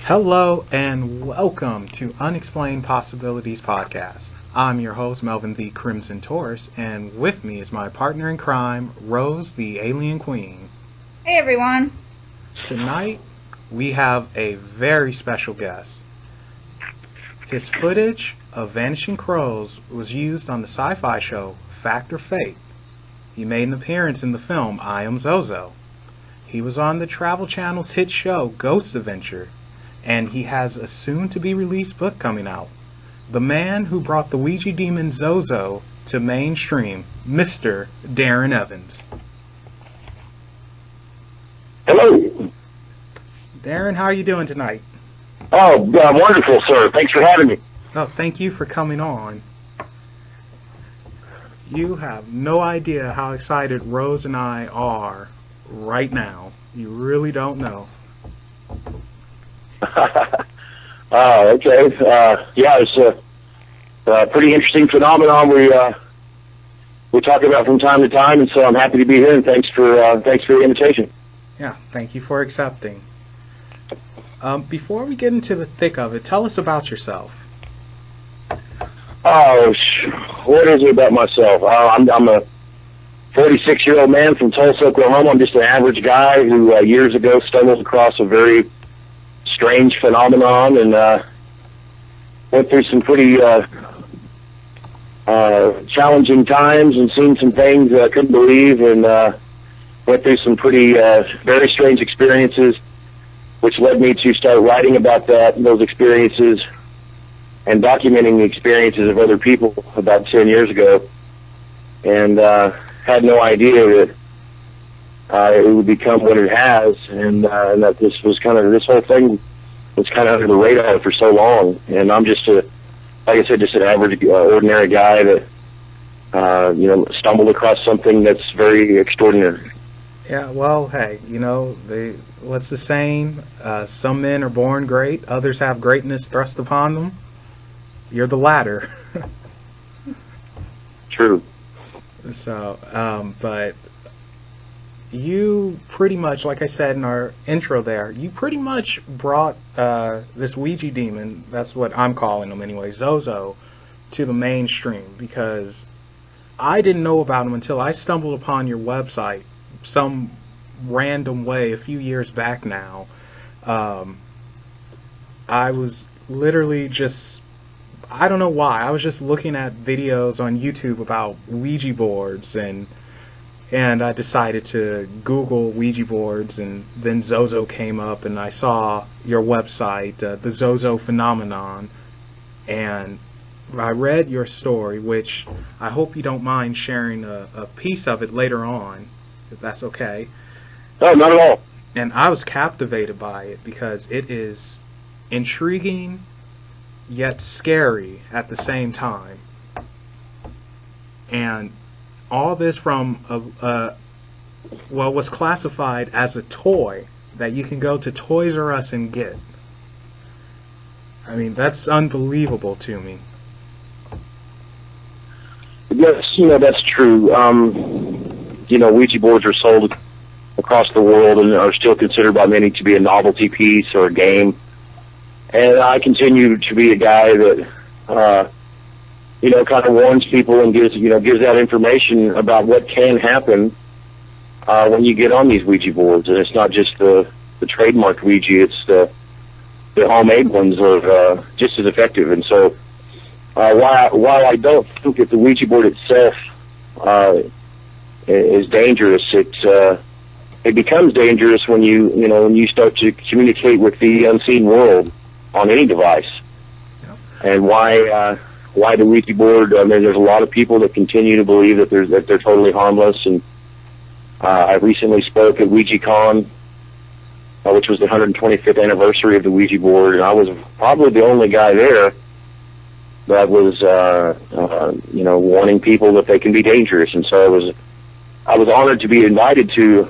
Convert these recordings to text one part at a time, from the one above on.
Hello and welcome to Unexplained Possibilities Podcast. I'm your host, Melvin the Crimson Taurus, and with me is my partner in crime, Rose the Alien Queen. Hey everyone. Tonight, we have a very special guest. His footage of vanishing crows was used on the sci-fi show Fact or Fate. He made an appearance in the film I Am Zozo. He was on the Travel Channel's hit show Ghost Adventure, and he has a soon-to-be-released book coming out. The man who brought the Ouija demon Zozo to mainstream, Mr. Darren Evans. Hello. Darren, how are you doing tonight? Oh, wonderful, sir. Thanks for having me. Oh, thank you for coming on. You have no idea how excited Rose and I are right now. You really don't know. Okay. Yeah, it's a pretty interesting phenomenon we talk about from time to time, and so I'm happy to be here. And thanks for the invitation. Yeah, thank you for accepting. Before we get into the thick of it, tell us about yourself. Oh, what is it about myself? I'm a 46-year-old man from Tulsa, Oklahoma. I'm just an average guy who years ago stumbled across a very strange phenomenon and went through some pretty challenging times and seen some things I couldn't believe, and went through some pretty very strange experiences, which led me to start writing about those experiences and documenting the experiences of other people about 10 years ago, and had no idea that it would become what it has, and that this whole thing was kind of under the radar for so long. And I'm just like I said, just an average, ordinary guy that stumbled across something that's very extraordinary. Yeah, well, hey, what's the saying? Some men are born great, others have greatness thrust upon them. You're the latter. True. So, but you pretty much, like I said in our intro there, you pretty much brought this Ouija demon, that's what I'm calling him anyway, Zozo, to the mainstream, because I didn't know about him until I stumbled upon your website some random way a few years back now. I was literally just, I don't know why, I was just looking at videos on YouTube about Ouija boards, and I decided to Google Ouija boards, and then Zozo came up, and I saw your website, the Zozo phenomenon, and I read your story, which I hope you don't mind sharing a piece of it later on, if that's okay. No, not at all. And I was captivated by it because it is intriguing yet scary at the same time. And all this from was classified as a toy that you can go to Toys R Us and get. I mean, that's unbelievable to me. Yes, that's true. Ouija boards are sold across the world and are still considered by many to be a novelty piece or a game. And I continue to be a guy that, kind of warns people and gives that information about what can happen when you get on these Ouija boards. And it's not just the trademark Ouija; it's the homemade ones are just as effective. And so, while I don't think that the Ouija board itself is dangerous, it becomes dangerous when you start to communicate with the unseen world on any device. Yep. And why the Ouija board? I mean, there's a lot of people that continue to believe that they're totally harmless. And I recently spoke at WouijaCon, which was the 125th anniversary of the Ouija board, and I was probably the only guy there that was warning people that they can be dangerous. And so I was honored to be invited to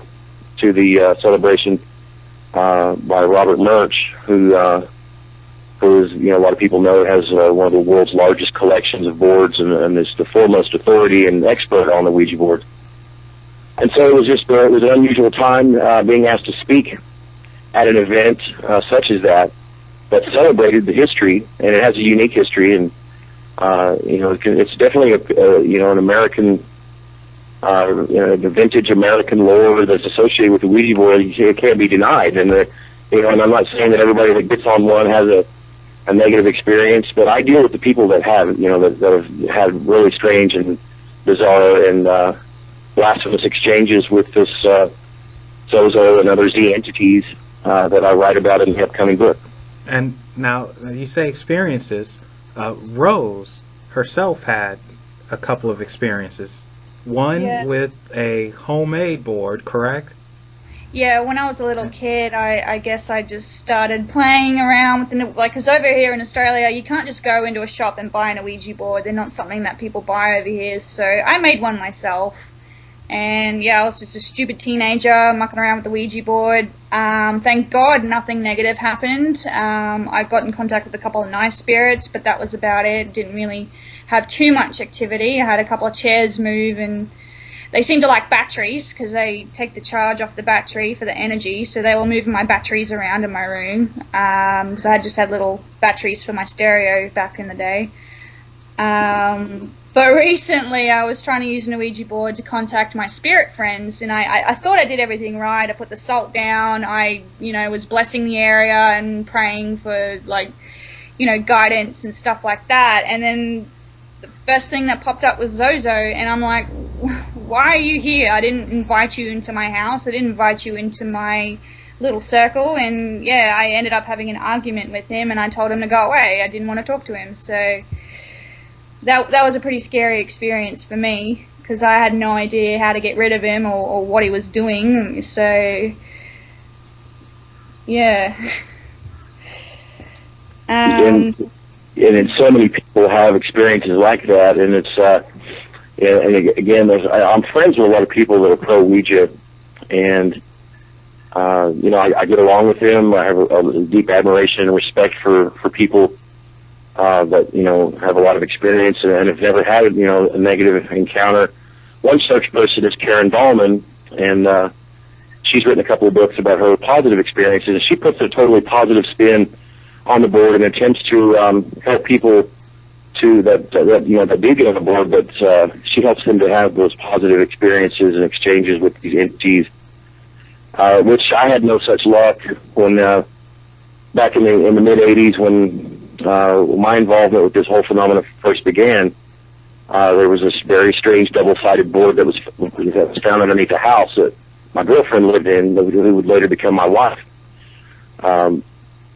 the celebration by Robert Murch, who is, a lot of people know, has one of the world's largest collections of boards and is the foremost authority and expert on the Ouija board. And so it was an unusual time being asked to speak at an event such as that. but celebrated the history, and it has a unique history, and it's definitely an American, the vintage American lore that's associated with the Ouija board. It can't be denied, and and I'm not saying that everybody that gets on one has a negative experience, but I deal with the people that have, that have had really strange and bizarre and blasphemous exchanges with this Zozo and other Z entities that I write about in the upcoming book. And now you say experiences. Rose herself had a couple of experiences. One with a homemade board, correct? Yeah, when I was a little kid, I guess I just started playing around with because over here in Australia, you can't just go into a shop and buy an Ouija board. They're not something that people buy over here, so I made one myself. And I was just a stupid teenager mucking around with the Ouija board. Thank God nothing negative happened. I got in contact with a couple of nice spirits, but that was about it. Didn't really have too much activity. I had a couple of chairs move, and they seemed to like batteries because they take the charge off the battery for the energy, so they were moving my batteries around in my room because I just had little batteries for my stereo back in the day. But recently I was trying to use an Ouija board to contact my spirit friends, and I thought I did everything right. I put the salt down, I was blessing the area and praying for guidance and stuff like that, and then the first thing that popped up was Zozo, and I'm like, why are you here? I didn't invite you into my house, I didn't invite you into my little circle, and I ended up having an argument with him, and I told him to go away. I didn't want to talk to him, so that was a pretty scary experience for me because I had no idea how to get rid of him or what he was doing. So and so many people have experiences like that, and it's and again, I'm friends with a lot of people that are pro Ouija, and I get along with them. I have a deep admiration and respect for people that have a lot of experience and have never had a negative encounter. One such person is Karen Dahlman, and she's written a couple of books about her positive experiences, and she puts a totally positive spin on the board and attempts to help people that do get on the board, but she helps them to have those positive experiences and exchanges with these entities, which I had no such luck when back in the mid '80s when my involvement with this whole phenomenon first began. There was this very strange double-sided board that was found underneath a house that my girlfriend lived in, who would later become my wife.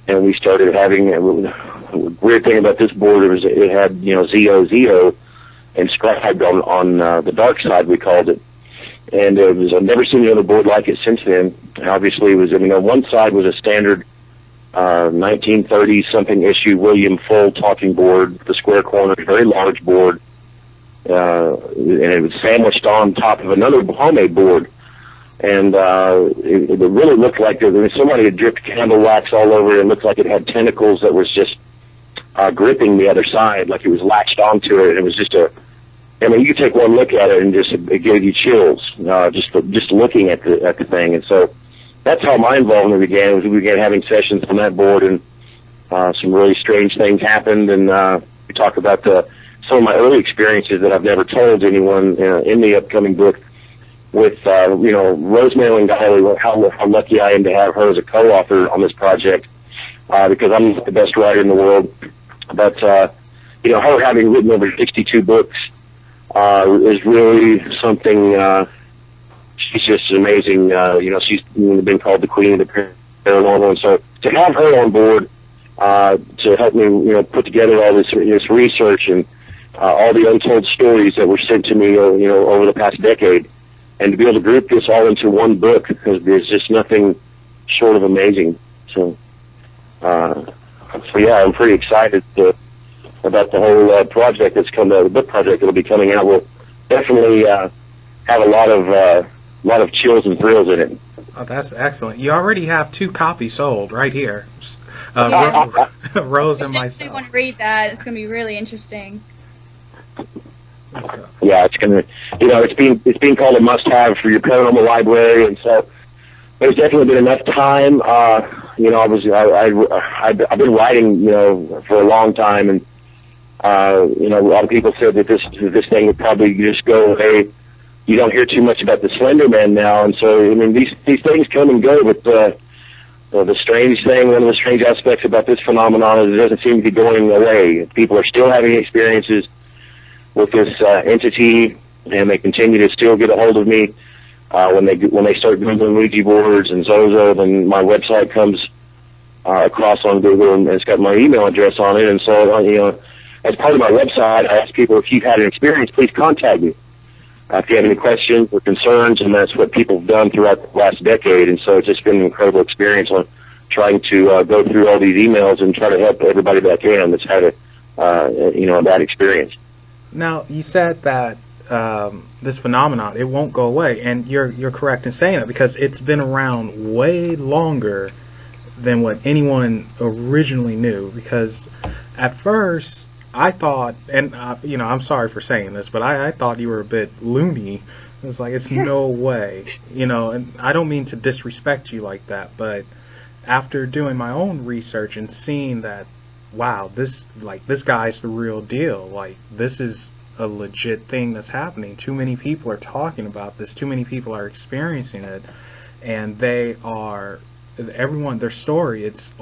And we started having a weird thing about this board. It had ZO inscribed on the dark side, we called it. And I've never seen another board like it since then. Obviously, it was one side was a standard 1930 something issue William Full talking board, the square corner, very large board, and it was sandwiched on top of another homemade board. And it really looked like somebody had dripped candle wax all over it. It looked like it had tentacles that was just gripping the other side, like it was latched onto it. And it was just you could take one look at it and it gave you chills, just looking at the thing. And so that's how my involvement began. We began having sessions on that board, and some really strange things happened. And we talk about some of my early experiences that I've never told anyone in the upcoming book. With Rose Marilyn Guiley, how lucky I am to have her as a co-author on this project, because I'm not the best writer in the world. But her having written over 62 books is really something. She's just amazing. She's been called the queen of the paranormal, and so to have her on board to help me, put together all this research and all the untold stories that were sent to me, over the past decade. And to be able to group this all into one book is just nothing short of amazing. So I'm pretty excited about the whole project that's the book project that'll be coming out. Will definitely have a lot of chills and thrills in it. Oh, that's excellent. You already have 2 copies sold right here. Rose and myself. I want to read that. It's going to be really interesting. So. Yeah, it's being called a must-have for your paranormal library, and so there's definitely been enough time I've been writing, for a long time, and a lot of people said that this thing would probably just go away. You don't hear too much about the Slender Man now, and so I mean these things come and go. But the strange thing, one of the strange aspects about this phenomenon is it doesn't seem to be going away. People are still having experiences with this entity, and they continue to still get a hold of me. When they start Googling Ouija boards and Zozo, then my website comes across on Google, and it's got my email address on it. And so, as part of my website, I ask people, if you've had an experience, please contact me. If you have any questions or concerns, and that's what people have done throughout the last decade. And so it's just been an incredible experience on trying to go through all these emails and try to help everybody that I can that's had a bad experience. Now, you said that this phenomenon, it won't go away, and you're correct in saying that, because it's been around way longer than what anyone originally knew. Because at first I thought, and I'm sorry for saying this, but I thought you were a bit loony. It was like, it's no way, and I don't mean to disrespect you like that, but after doing my own research and seeing that, wow, this guy's the real deal, like, this is a legit thing that's happening. Too many people are talking about this, too many people are experiencing it, and everyone, their story, it's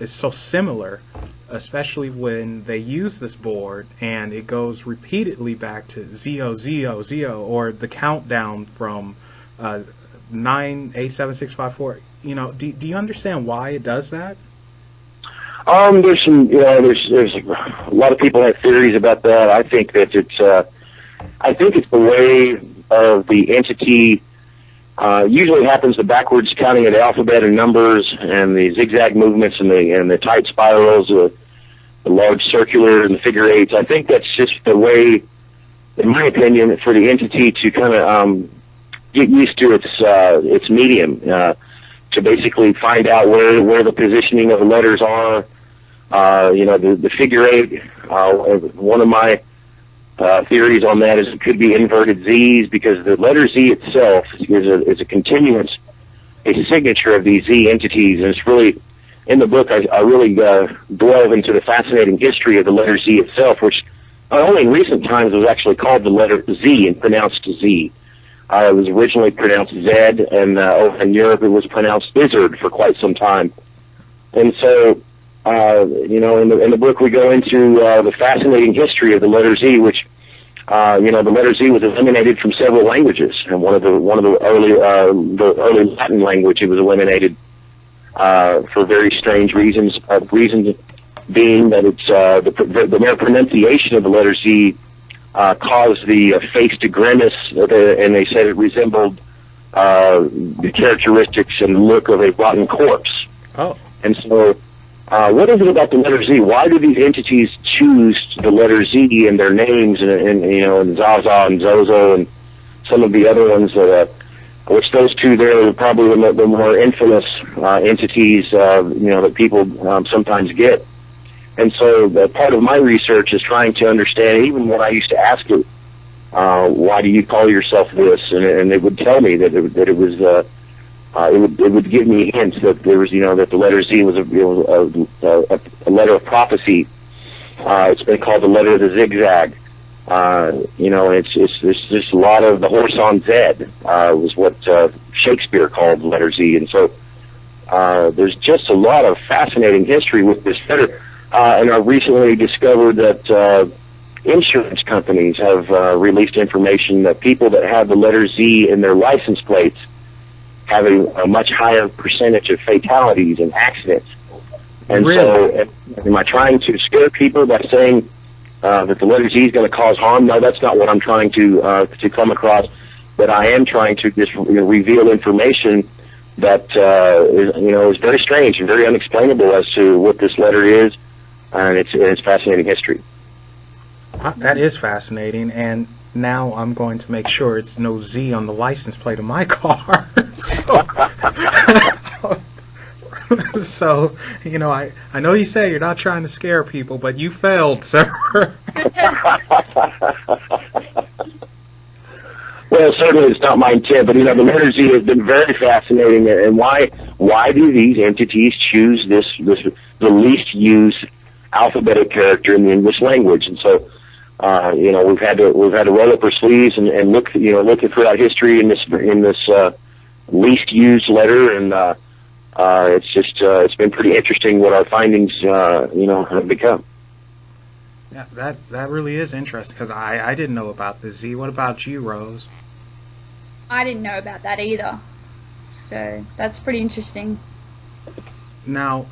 so similar, especially when they use this board and it goes repeatedly back to Zo, or the countdown from 98765 do you understand why it does that? There's some, there's a lot of people have theories about that. I think that it's the way of the entity. Usually happens the backwards counting of the alphabet and numbers, and the zigzag movements, and the tight spirals, the large circular and the figure eights. I think that's just the way, in my opinion, for the entity to kind of get used to its medium, to basically find out where the positioning of the letters are. The figure eight. One of my theories on that is it could be inverted Z's, because the letter Z itself is a continuance, a signature of these Z entities, and it's really, in the book, I really delve into the fascinating history of the letter Z itself, which only in recent times was actually called the letter Z and pronounced Z. It was originally pronounced Zed, and over in Europe it was pronounced Izzard for quite some time. And so, in the book we go into the fascinating history of the letter Z, which, the letter Z was eliminated from several languages, and one of the early Latin language, it was eliminated for very strange reasons. Reasons being that it's the mere pronunciation of the letter Z caused the face to grimace, and they said it resembled the characteristics and look of a rotten corpse. Oh. And so, what is it about the letter Z? Why do these entities choose the letter Z in their names, and Zaza and Zozo and some of the other ones which those two there are probably the more infamous entities, that people sometimes get. And so part of my research is trying to understand, even when I used to ask it, why do you call yourself this? And they would tell me that it was, it would give me hints that there was, that the letter Z was a letter of prophecy. It's been called the letter of the zigzag. It's just a lot of the horse on Zed, was what Shakespeare called the letter Z. And so there's just a lot of fascinating history with this letter. And I recently discovered that insurance companies have released information that people that have the letter Z in their license plates have a much higher percentage of fatalities and accidents. And really? So, am I trying to scare people by saying that the letter Z is going to cause harm? No, that's not what I'm trying to come across. But I am trying to just reveal information that is very strange and very unexplainable as to what this letter is, and it's fascinating history. That is fascinating, and now I'm going to make sure it's no Z on the license plate of my car. So, I know you say you're not trying to scare people, but you failed, sir. Well, certainly it's not my intent, but the letter Z has been very fascinating, and why why do these entities choose the least used alphabetic character in the English language? And so, we've had to roll up our sleeves and look throughout history in this least used letter, and it's been pretty interesting what our findings have become. Yeah, that really is interesting, because I didn't know about this. Z, what about you, Rose? I didn't know about that either. So that's pretty interesting. Now,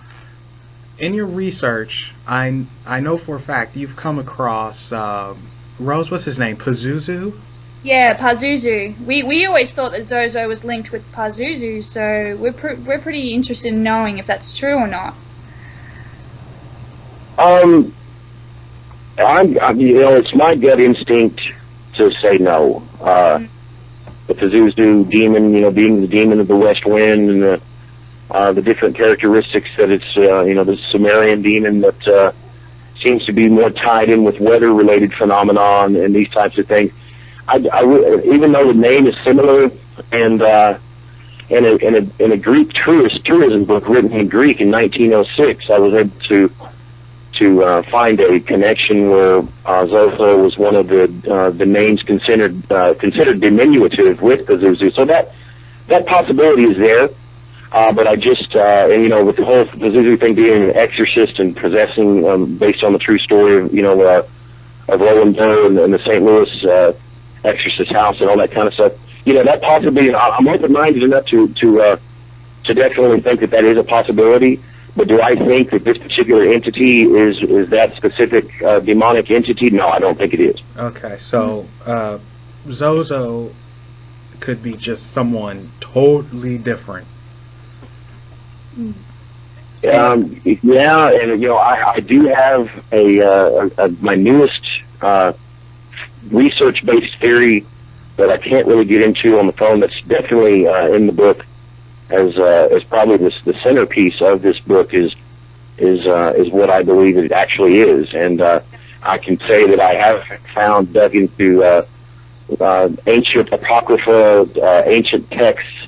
in your research, I know for a fact you've come across Rose. What's his name? Pazuzu? Yeah, Pazuzu. We always thought that Zozo was linked with Pazuzu, so we're pretty interested in knowing if that's true or not. It's my gut instinct to say no. The Pazuzu demon, being the demon of the West Wind, and the different characteristics that it's, the Sumerian demon that seems to be more tied in with weather-related phenomenon and these types of things. Even though the name is similar, and in a Greek tourism book written in Greek in 1906, I was able to find a connection where Zozo was one of the names considered diminutive with Pazuzu. So that possibility is there. But I just, with the whole Pazuzu thing being an exorcist and possessing, based on the true story of Roland Doe and the St. Louis exorcist house and all that kind of stuff, that possibility, I'm open-minded enough to definitely think that is a possibility. But do I think that this particular entity is that specific demonic entity? No, I don't think it is. Okay, so Zozo could be just someone totally different. Yeah, and I do have my newest research-based theory that I can't really get into on the phone. That's definitely in the book as probably the centerpiece of this book is what I believe it actually is, and I can say that I have dug into ancient apocrypha, ancient texts,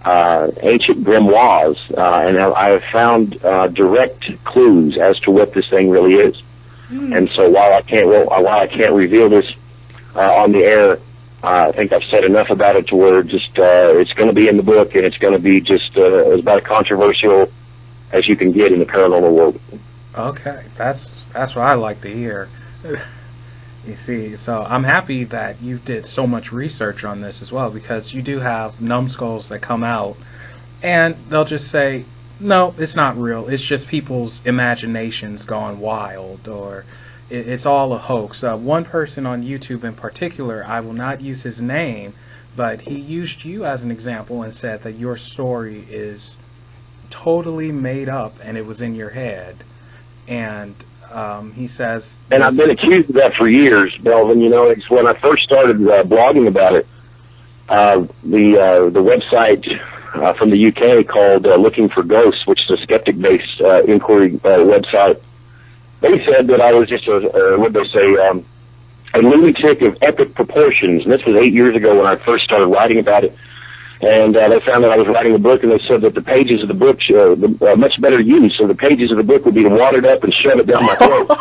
ancient grimoires, and I have found direct clues as to what this thing really is. And so while I can't reveal this on the air, I think I've said enough about it to where just it's going to be in the book, and it's going to be just as about controversial as you can get in the paranormal world. Okay, that's what I like to hear. You see, so I'm happy that you did so much research on this as well, because you do have numbskulls that come out and they'll just say, no, it's not real. It's just people's imaginations gone wild, or it's all a hoax. One person on YouTube in particular, I will not use his name, but he used you as an example and said that your story is totally made up and it was in your head. And he says... And I've been accused of that for years, Melvin. It's when I first started blogging about it, the website from the UK called Looking for Ghosts, which is a skeptic-based inquiry website, they said that I was just a lunatic of epic proportions. And this was 8 years ago when I first started writing about it. And they found that I was writing a book, and they said that the pages of the book much better use. So the pages of the book would be watered up and shove it down my throat.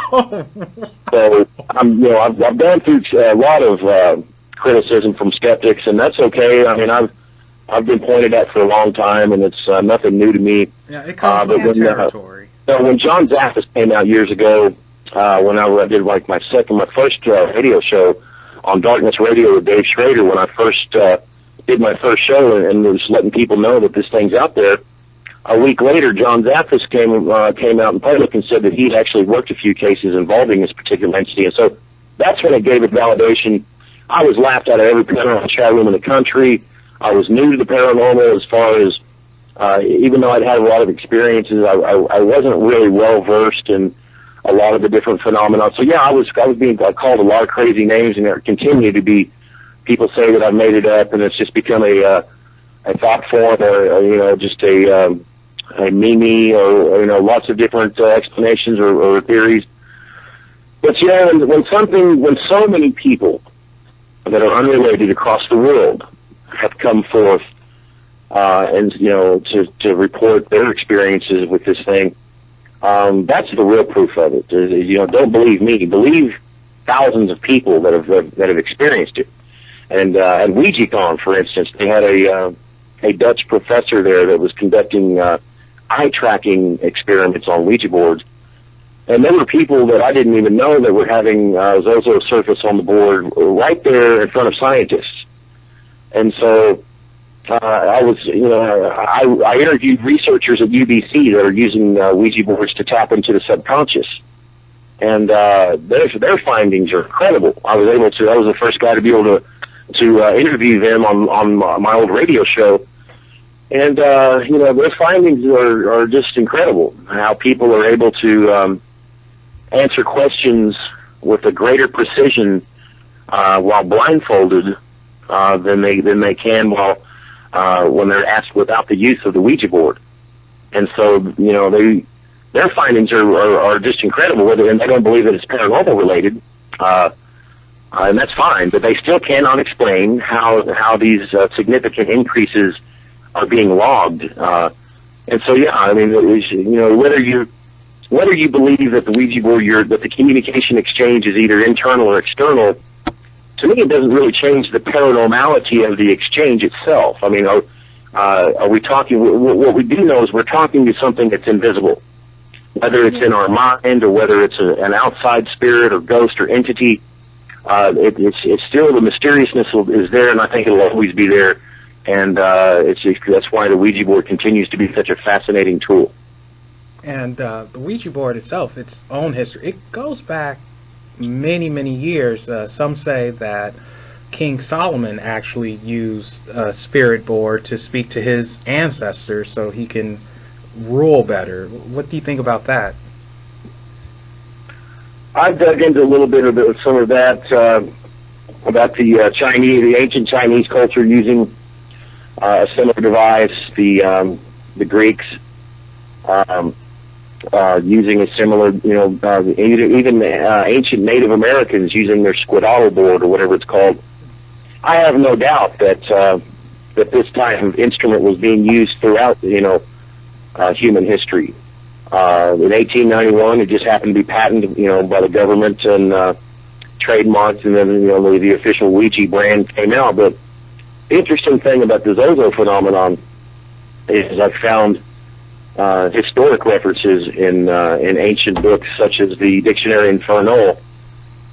So I've gone through a lot of criticism from skeptics, and that's okay. I mean, I've been pointed at for a long time, and it's nothing new to me. Yeah, it comes with the territory. So when John Zaffis came out years ago, when I did like my first radio show on Darkness Radio with Dave Schrader, when I first did my first show and was letting people know that this thing's out there, a week later, John Zaffis came out in public and said that he'd actually worked a few cases involving this particular entity. And so that's when it gave it validation. I was laughed out of every paranormal chat room in the country. I was new to the paranormal as far as, even though I'd had a lot of experiences, I wasn't really well versed in a lot of the different phenomena. So yeah, I was being called a lot of crazy names, and there continue to be people say that I've made it up, and it's just become a thought form, or just a meme, or lots of different explanations or theories. But yeah, when so many people that are unrelated across the world have come forth and to report their experiences with this thing. That's the real proof of it. Don't believe me. Believe thousands of people that have experienced it. And at OuijaCon, for instance, they had a Dutch professor there that was conducting eye tracking experiments on Ouija boards. And there were people that I didn't even know that were having Zozo surface on the board right there in front of scientists. And so I interviewed researchers at UBC that are using Ouija boards to tap into the subconscious. And their findings are incredible. I was the first guy to be able to interview them on my old radio show. And, their findings are just incredible. How people are able to answer questions with a greater precision while blindfolded than they can when they're asked without the use of the Ouija board. And so, their findings are just incredible, and they don't believe that it's paranormal related. And that's fine, but they still cannot explain how these significant increases are being logged. And so, yeah, I mean, whether you believe that the Ouija board, that the communication exchange is either internal or external, to me, it doesn't really change the paranormality of the exchange itself. I mean, are we talking? What we do know is we're talking to something that's invisible, whether it's in our mind or whether it's an outside spirit or ghost or entity. It's still, the mysteriousness is there, and I think it'll always be there. And that's why the Ouija board continues to be such a fascinating tool. And the Ouija board itself, its own history, it goes back many, many years. Some say that King Solomon actually used a spirit board to speak to his ancestors so he can rule better. What do you think about that? I've dug into a little bit of some of that about the ancient Chinese culture using a similar device. The Greeks using a similar, even ancient Native Americans using their squidottle board or whatever it's called. I have no doubt that this type of instrument was being used throughout, human history. In 1891, it just happened to be patented, by the government and trademarked, and then the official Ouija brand came out. But the interesting thing about the Zozo phenomenon is I've found historic references in ancient books such as the Dictionary Infernal,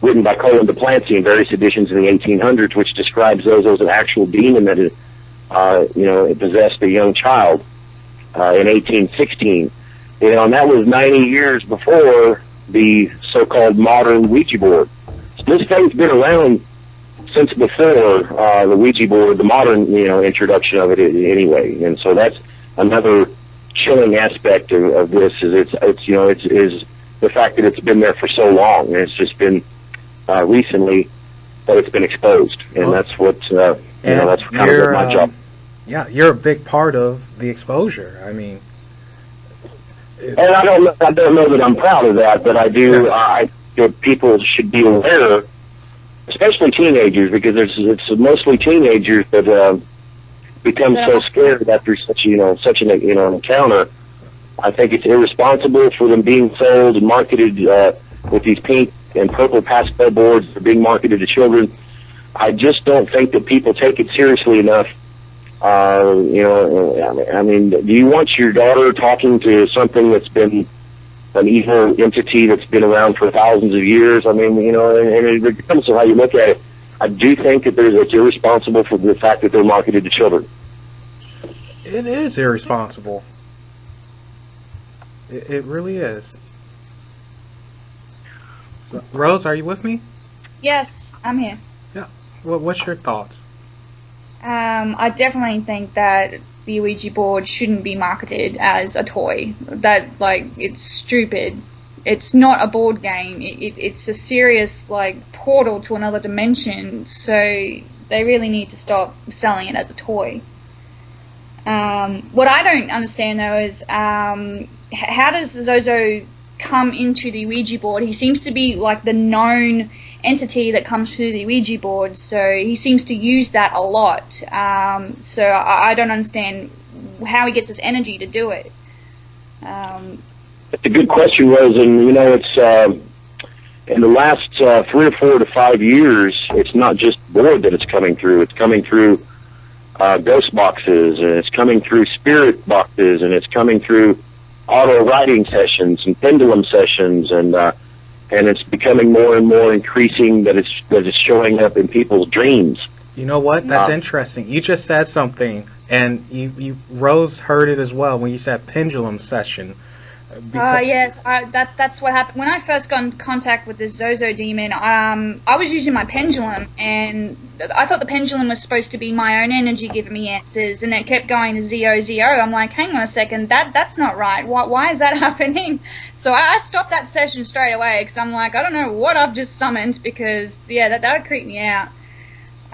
written by Colin de Plancy in various editions in the 1800s, which describes Zozo as an actual demon that it possessed a young child in 1816. And that was 90 years before the so-called modern Ouija board. So this thing's been around since before the Ouija board, the modern introduction of it anyway. And so that's another chilling aspect of this is it's the fact that it's been there for so long, and it's just been recently that it's been exposed, and that's what that's kind of my job. Yeah, you're a big part of the exposure. I mean, and I don't know that I'm proud of that, but I do. Yeah. People should be aware, especially teenagers, because it's mostly teenagers that become so scared after such an encounter. I think it's irresponsible for them being sold and marketed with these pink and purple pastel boards that are being marketed to children. I just don't think that people take it seriously enough. I mean, do you want your daughter talking to something that's been an evil entity that's been around for thousands of years? I mean, and regardless of how you look at it, I do think that it's irresponsible for the fact that they're marketed to children. It is irresponsible. It really is. So, Rose, are you with me? Yes, I'm here. Yeah. What's your thoughts? I definitely think that the Ouija board shouldn't be marketed as a toy. That, it's stupid. It's not a board game. It's a serious, portal to another dimension. So they really need to stop selling it as a toy. What I don't understand, though, is how does Zozo come into the Ouija board. He seems to be like the known entity that comes through the Ouija board, so he seems to use that a lot. So I don't understand how he gets his energy to do it. It's a good question, Rose, and you know, it's in the last 3 or 4 to 5 years, it's not just board that it's coming through. It's coming through ghost boxes, and it's coming through spirit boxes, and it's coming through auto writing sessions and pendulum sessions, and it's becoming more and more increasing that it's showing up in people's dreams. You know what? That's interesting. You just said something, and Rose heard it as well when you said pendulum session. Yes, that's what happened. When I first got in contact with this Zozo demon, I was using my pendulum, and I thought the pendulum was supposed to be my own energy giving me answers, and it kept going to ZO. I'm like, hang on a second, that's not right. Why is that happening? So I stopped that session straight away, because I'm like, I don't know what I've just summoned, because, yeah, that would creep me out.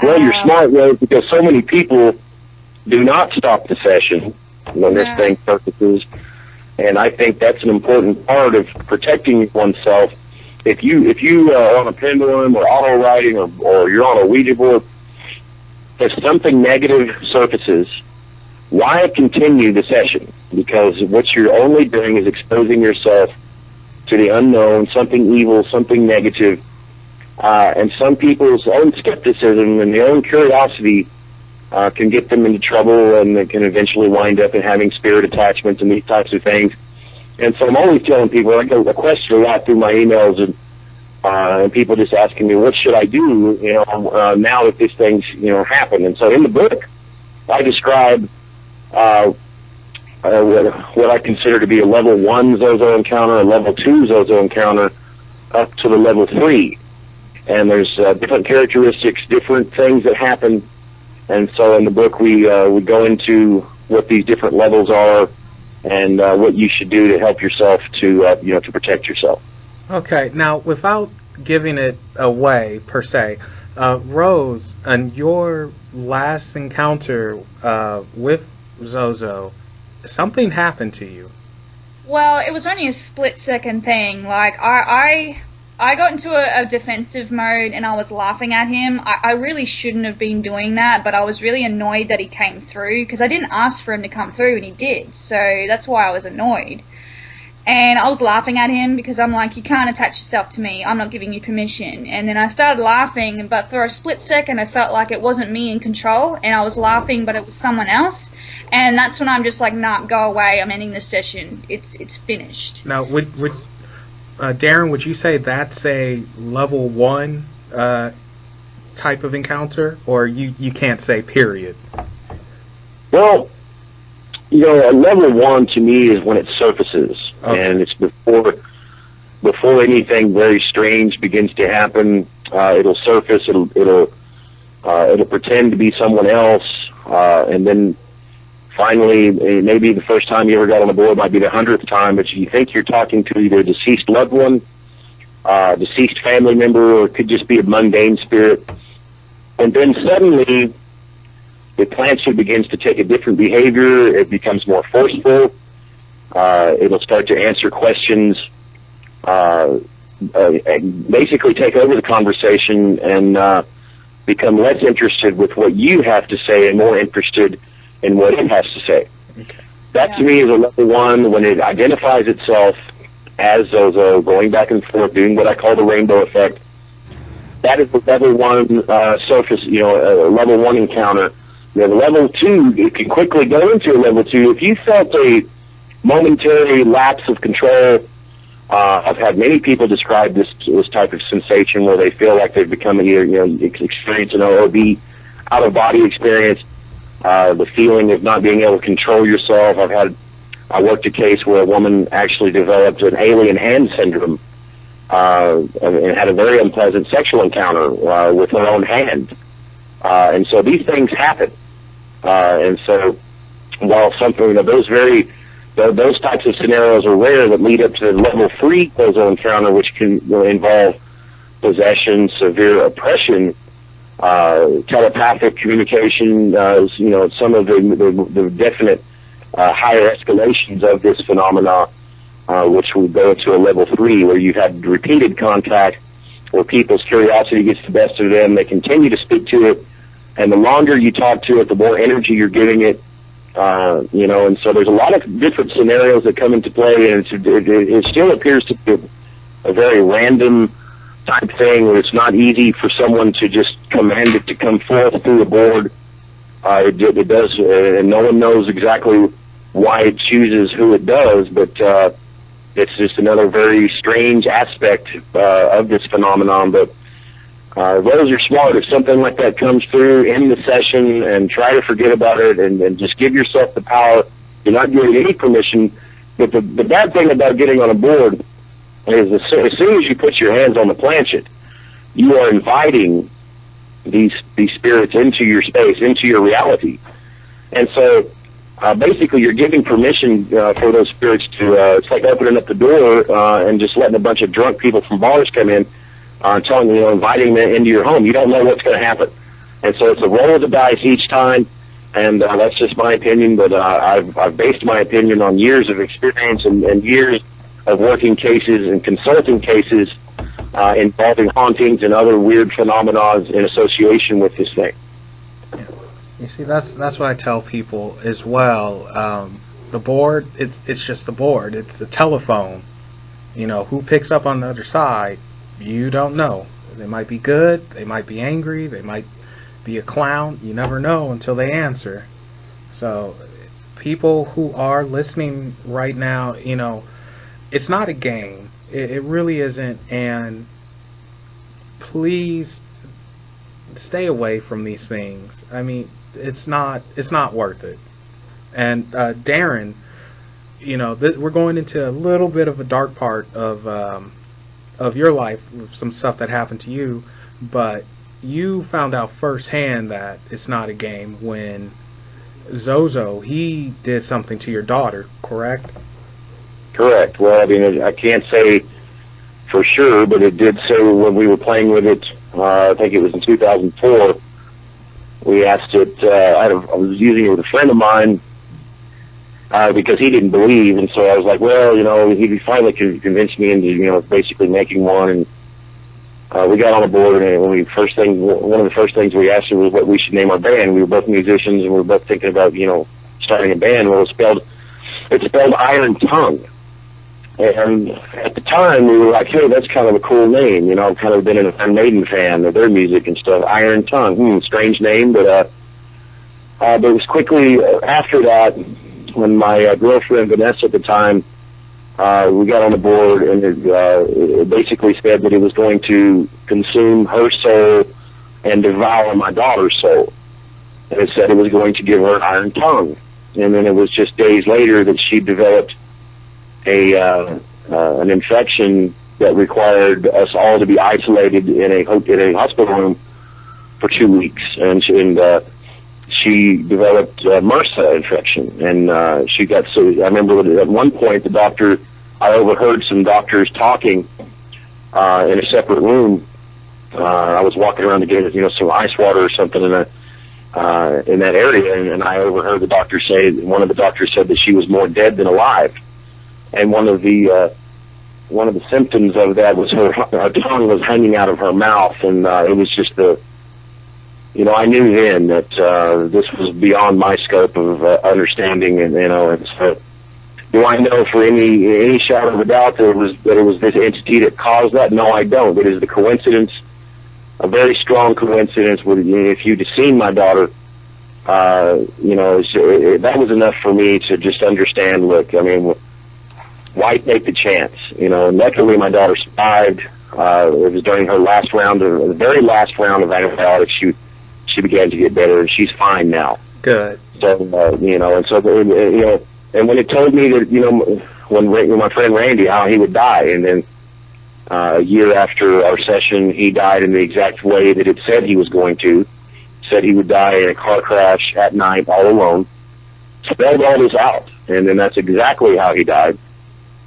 Well, you're smart, Rose, because so many people do not stop the session when this thing surfaces. And I think that's an important part of protecting oneself. If you are on a pendulum or auto writing or you're on a Ouija board, if something negative surfaces, why continue the session? Because what you're only doing is exposing yourself to the unknown, something evil, something negative. And some people's own skepticism and their own curiosity can get them into trouble, and they can eventually wind up in having spirit attachments and these types of things. And so I'm always telling people, I get a question a lot through my emails, and people just asking me, what should I do, now that this thing's, happened? And so in the book, I describe what I consider to be a level 1 Zozo encounter, a level 2 Zozo encounter, up to the level 3. And there's different characteristics, different things that happen. And so in the book, we go into what these different levels are and what you should do to help yourself to to protect yourself. Okay, now without giving it away per se, Rose, on your last encounter with Zozo, something happened to you. Well, it was only a split-second thing. Like, I got into a defensive mode, and I was laughing at him. I really shouldn't have been doing that, but I was really annoyed that he came through, because I didn't ask for him to come through, and he did. So that's why I was annoyed. And I was laughing at him, because I'm like, you can't attach yourself to me. I'm not giving you permission. And then I started laughing, but for a split second, I felt like it wasn't me in control, and I was laughing, but it was someone else. And that's when I'm just like, nah, go away. I'm ending this session. It's finished. Now, Darren, would you say that's a level 1 type of encounter, or you can't say period? Well, a level 1 to me is when it surfaces, and it's before anything very strange begins to happen. It'll surface. It'll pretend to be someone else, and then finally, maybe the first time you ever got on the board might be the 100th time, but you think you're talking to either a deceased loved one, deceased family member, or it could just be a mundane spirit. And then suddenly, the plancha begins to take a different behavior. It becomes more forceful. It'll start to answer questions, and basically take over the conversation and become less interested with what you have to say and more interested in what it has to say. Okay. That to me is a level 1 when it identifies itself as Zozo, going back and forth, doing what I call the rainbow effect. That is the level 1 surface, a level 1 encounter. The level 2, it can quickly go into a level 2. If you felt a momentary lapse of control, I've had many people describe this type of sensation where they feel like they've become experience an OOB, out-of-body experience. The feeling of not being able to control yourself. I worked a case where a woman actually developed an alien hand syndrome and had a very unpleasant sexual encounter with her own hand. And so these things happen. And so while something, those types of scenarios are rare that lead up to level 3 Zozo encounter, which can involve possession, severe oppression, telepathic communication, some of the definite higher escalations of this phenomena. which would go to a level 3, where you've had repeated contact, where people's curiosity gets the best of them. They continue to speak to it, and the longer you talk to it, the more energy you're giving it. And so there's a lot of different scenarios that come into play, and it still appears to be a very random type thing, where it's not easy for someone to just command it to come forth through the board. It does, and no one knows exactly why it chooses who it does, but it's just another very strange aspect of this phenomenon. But those are smart. If something like that comes through in the session, and try to forget about it, and just give yourself the power. You're not giving any permission. But the bad thing about getting on a board is as soon as you put your hands on the planchet, you are inviting these spirits into your space, into your reality. And so basically you're giving permission for those spirits to, it's like opening up the door and just letting a bunch of drunk people from bars come in, telling inviting them into your home. You don't know what's going to happen. And so it's a roll of the dice each time, and that's just my opinion, but I've based my opinion on years of experience and years of working cases and consulting cases involving hauntings and other weird phenomena in association with this thing. You see, that's what I tell people as well. The board, it's just the board. It's the telephone. Who picks up on the other side, you don't know. They might be good, they might be angry, they might be a clown. You never know until they answer. So people who are listening right now, it's not a game. It really isn't. And please stay away from these things. I mean, it's not worth it. And Darren, we're going into a little bit of a dark part of your life with some stuff that happened to you, but you found out firsthand that it's not a game when Zozo, he did something to your daughter, correct? Correct. Well, I mean, I can't say for sure, but it did say when we were playing with it, I think it was in 2004, we asked it, I was using it with a friend of mine, because he didn't believe, and so I was like, well, he finally convinced me into, basically making one, and we got on the board, and one of the first things we asked her was what we should name our band. We were both musicians, and we were both thinking about, starting a band. Well, it's spelled Iron Tongue. And at the time, we were like, hey, that's kind of a cool name. I've kind of been an Iron Maiden fan of their music and stuff. Iron Tongue, strange name, but it was quickly after that, when my girlfriend, Vanessa, at the time, we got on the board, and it basically said that it was going to consume her soul and devour my daughter's soul. And it said it was going to give her an iron tongue. And then it was just days later that she developed an infection that required us all to be isolated in a hospital room for 2 weeks, and she developed MRSA infection, and she got so. I remember at one point I overheard some doctors talking in a separate room. I was walking around to get some ice water or something in that area, and I overheard the doctor say. One of the doctors said that she was more dead than alive. And one of the symptoms of that was her tongue was hanging out of her mouth, and it was just I knew then that this was beyond my scope of understanding, and so do I know for any shadow of a doubt that it was this entity that caused that? No, I don't. It is the coincidence, a very strong coincidence. With if you'd seen my daughter, that was enough for me to just understand. Look, I mean, why take the chance? And luckily my daughter survived. It was during her the very last round of antibiotics. She began to get better, and she's fine now. Good. So and so and when it told me that when my friend Randy, how he would die, and then a year after our session, he died in the exact way that it said he was going to. Said he would die in a car crash at night, all alone. Spelled all this out, and then that's exactly how he died.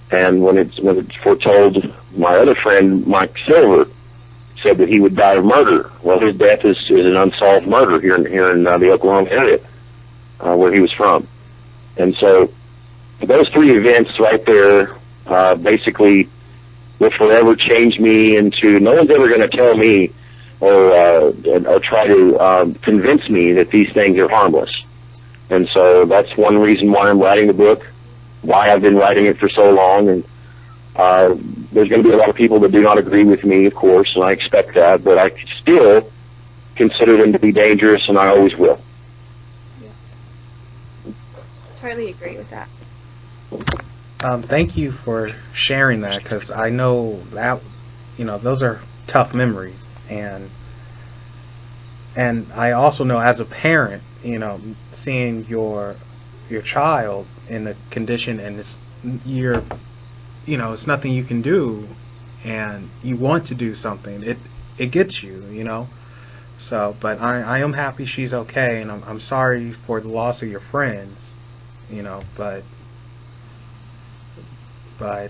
And when it's foretold, my other friend, Mike Silver, said that he would die of murder. Well, his death is an unsolved murder here in the Oklahoma area, where he was from. And so those three events right there basically will forever change me into. No one's ever going to tell me or try to convince me that these things are harmless. And so that's one reason why I'm writing the book, why I've been writing it for so long. And there's going to be a lot of people that do not agree with me, of course, and I expect that, but I still consider them to be dangerous, and I always will. Yeah. Totally agree with that. Thank you for sharing that, because I know that, those are tough memories, and I also know as a parent, seeing your child in a condition, and it's nothing you can do, and you want to do something. It gets you, So, but I am happy she's okay, and I'm sorry for the loss of your friends, but. I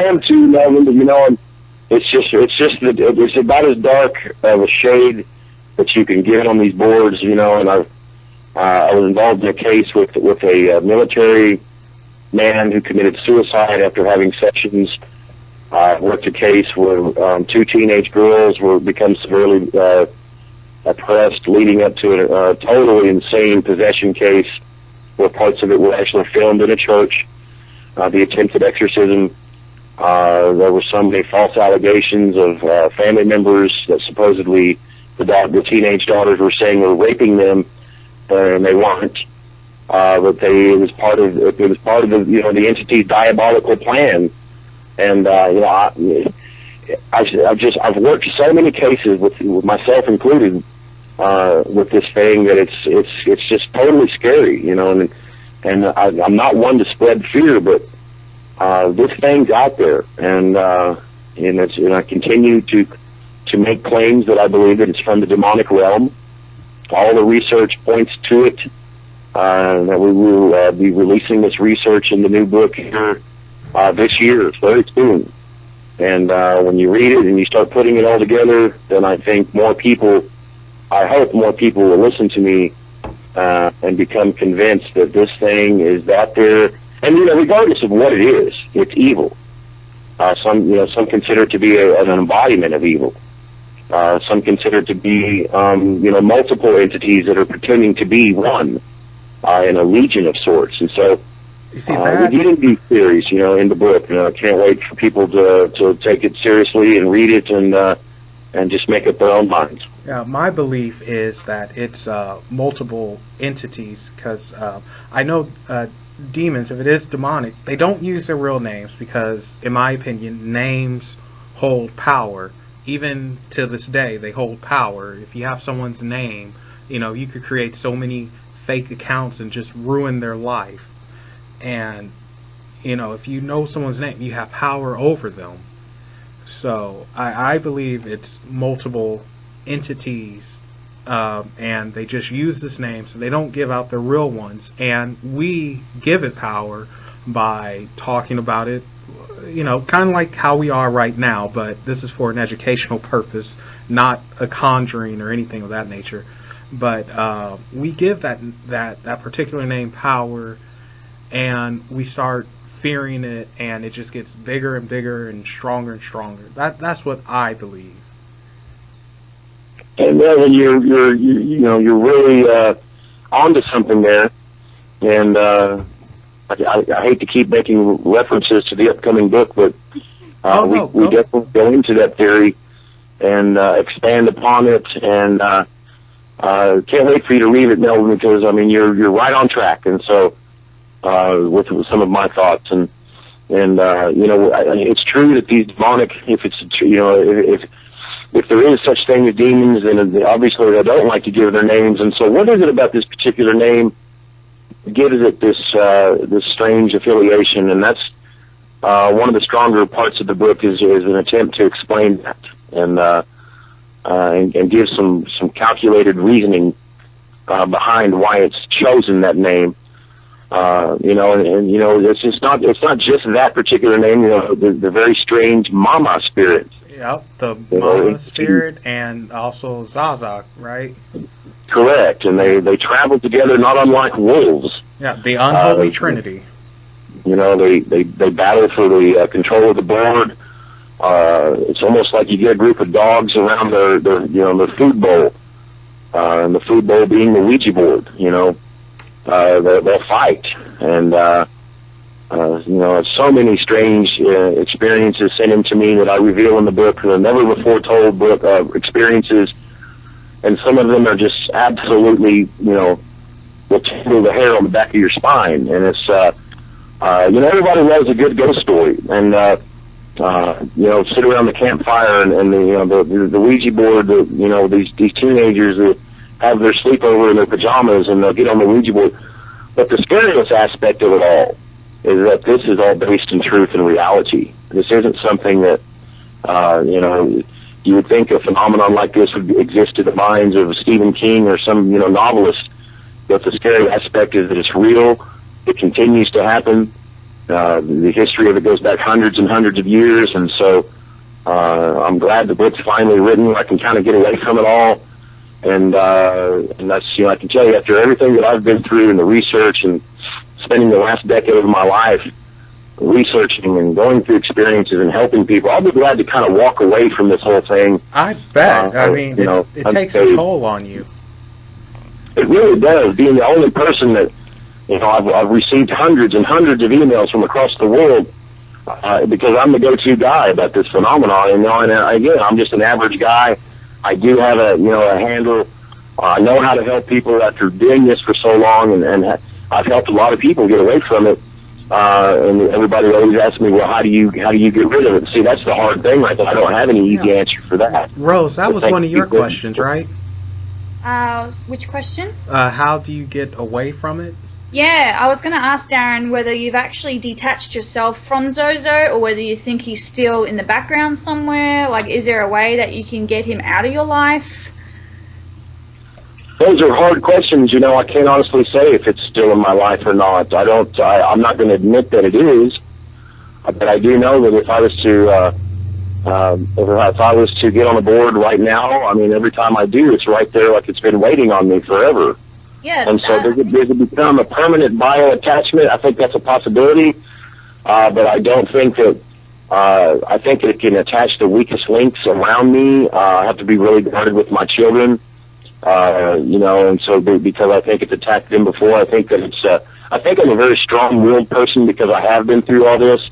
am too, Melvin. But it's about as dark of a shade that you can get on these boards, And I was involved in a case with a military man who committed suicide after having sessions. Worked a case where 2 teenage girls were become severely oppressed, leading up to a totally insane possession case where parts of it were actually filmed in a church. The attempted exorcism. There were so many false allegations of family members that supposedly the teenage daughters were saying were raping them, and they weren't. But it was part of the entity's diabolical plan. And I've worked so many cases with myself included with this thing that it's just totally scary, And I'm not one to spread fear, but this thing's out there, and I continue to make claims that I believe that it's from the demonic realm. All the research points to it. That we will be releasing this research in the new book here this year, very soon. And when you read it and you start putting it all together, then I think I hope more people will listen to me and become convinced that this thing is out there. And regardless of what it is, it's evil. Some consider it to be an embodiment of evil. Some consider it to be multiple entities that are pretending to be one in a legion of sorts. And so you see that? We get into these theories, in the book. I can't wait for people to take it seriously and read it and just make up their own minds. Yeah, my belief is that it's multiple entities, because I know demons, if it is demonic, they don't use their real names, because, in my opinion, names hold power. Even to this day, they hold power. If you have someone's name, you could create so many fake accounts and just ruin their life. And, if you know someone's name, you have power over them. So I believe it's multiple entities, and they just use this name, so they don't give out the real ones. And we give it power by talking about it, kind of like how we are right now, but this is for an educational purpose, not a conjuring or anything of that nature. But we give that particular name power, and we start fearing it, and it just gets bigger and bigger and stronger and stronger. That's what I believe. And Melvin, you're really onto something there, and I hate to keep making references to the upcoming book, but we definitely go into that theory and expand upon it, and can't wait for you to read it, Melvin, because you're right on track, and so with some of my thoughts, and it's true that these demonic, if there is such thing as demons, then obviously they don't like to give their names. And so what is it about this particular name that gives it this strange affiliation? And that's one of the stronger parts of the book is an attempt to explain that and give some calculated reasoning behind why it's chosen that name. It's not just that particular name, the very strange Mama spirit. Yep, the Mama spirit and also Zozo, right? Correct, and they travel together not unlike wolves. Yeah, the unholy trinity. You know, they battle for the control of the board. It's almost like you get a group of dogs around their food bowl, and the food bowl being the Ouija board. You know, they'll fight, and you know, so many strange experiences sent into me that I reveal in the book. The never before told book experiences, and some of them are just absolutely, you know, will tingle the hair on the back of your spine. And it's you know, everybody loves a good ghost story, and you know, sit around the campfire and the Ouija board. You know, these teenagers that have their sleepover in their pajamas and they'll get on the Ouija board. But the scariest aspect of it all is that this is all based in truth and reality. This isn't something that you know, you would think a phenomenon like this would exist in the minds of Stephen King or some, you know, novelist. But the scary aspect is that it's real. It continues to happen. The history of it goes back hundreds and hundreds of years, and so I'm glad the book's finally written. I can kind of get away from it all, and that's, you know, I can tell you, after everything that I've been through and the research and spending the last decade of my life researching and going through experiences and helping people, I'll be glad to kind of walk away from this whole thing. I bet. I mean, you know, it takes a toll on you. It really does. Being the only person that, you know, I've received hundreds and hundreds of emails from across the world because I'm the go-to guy about this phenomenon. And, you know, and again, I'm just an average guy. I do have a handle. I know how to help people after doing this for so long, and I've helped a lot of people get away from it. And everybody always asks me, well, how do you get rid of it? See, that's the hard thing right there. I don't have any easy answer for that. Rose, that was one of your questions, right? Which question? How do you get away from it? Yeah, I was going to ask Darren whether you've actually detached yourself from Zozo, or whether you think he's still in the background somewhere. Like, is there a way that you can get him out of your life? Those are hard questions. You know, I can't honestly say if it's still in my life or not. I'm not going to admit that it is, but I do know that if I was to get on the board right now, I mean, every time I do, it's right there, like it's been waiting on me forever. Yeah. And so does it become a permanent bio-attachment? I think that's a possibility, but I don't think that. I think it can attach the weakest links around me. I have to be really guarded with my children. You know, and so because I think it's attacked them before, I think that it's. I think I'm a very strong-willed person because I have been through all this,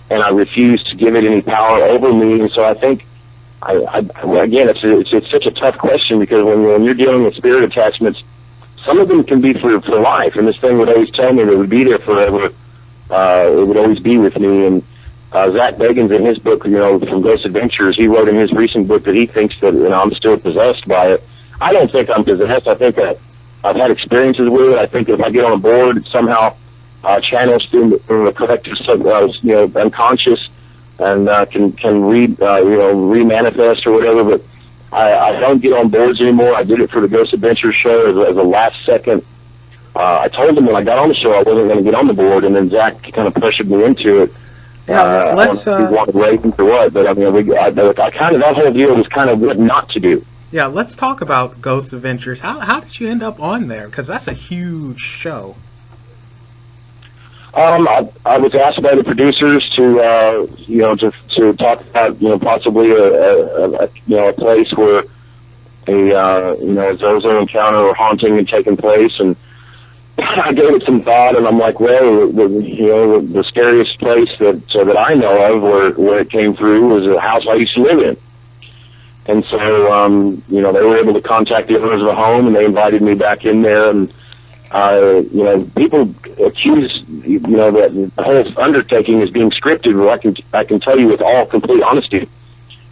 and I refuse to give it any power over me. And so I think, again, it's such a tough question because when you're dealing with spirit attachments, some of them can be for life, and this thing would always tell me that it would be there forever. It would always be with me. And Zach Bagans, in his book, you know, from Ghost Adventures, he wrote in his recent book that he thinks that, you know, I'm still possessed by it. I don't think I'm possessed. I think that I've had experiences with it. I think if I get on a board, it somehow channels through the collective, you know, unconscious, and can remanifest or whatever. But I don't get on boards anymore. I did it for the Ghost Adventures show as a last second. I told them when I got on the show I wasn't going to get on the board, and then Zach kind of pressured me into it. Yeah, let's. I don't know if he wanted ratings or what, but I mean, that whole deal was kind of what not to do. Yeah, let's talk about Ghost Adventures. How did you end up on there? Because that's a huge show. I was asked by the producers to talk about possibly a place where a Zozo encounter or haunting had taken place, and I gave it some thought, and I'm like, well, the scariest place that I know of where it came through was a house I used to live in. And so, they were able to contact the owners of the home, and they invited me back in there. And, people accuse, that the whole undertaking is being scripted. Well, I can tell you with all complete honesty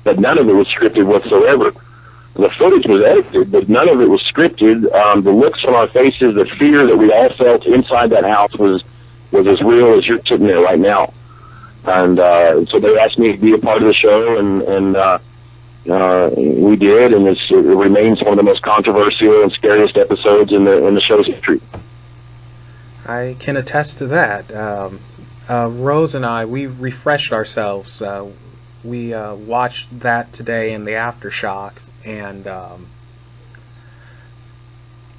that none of it was scripted whatsoever. The footage was edited, but none of it was scripted. The looks on our faces, the fear that we all felt inside that house was as real as you're sitting there right now. And so they asked me to be a part of the show, and we did, and it remains one of the most controversial and scariest episodes in the show's history. I can attest to that. Rose and I, we refreshed ourselves. We watched that today in the aftershocks, and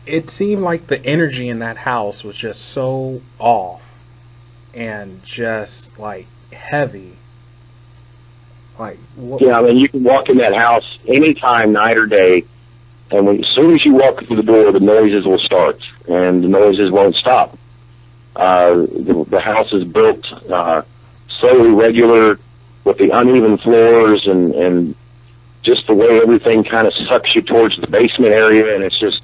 it seemed like the energy in that house was just so off. and just like heavy. Like what? Yeah, I mean, you can walk in that house anytime, night or day, and as soon as you walk through the door, the noises will start, and the noises won't stop. The house is built so irregular with the uneven floors and just the way everything kind of sucks you towards the basement area, and it's just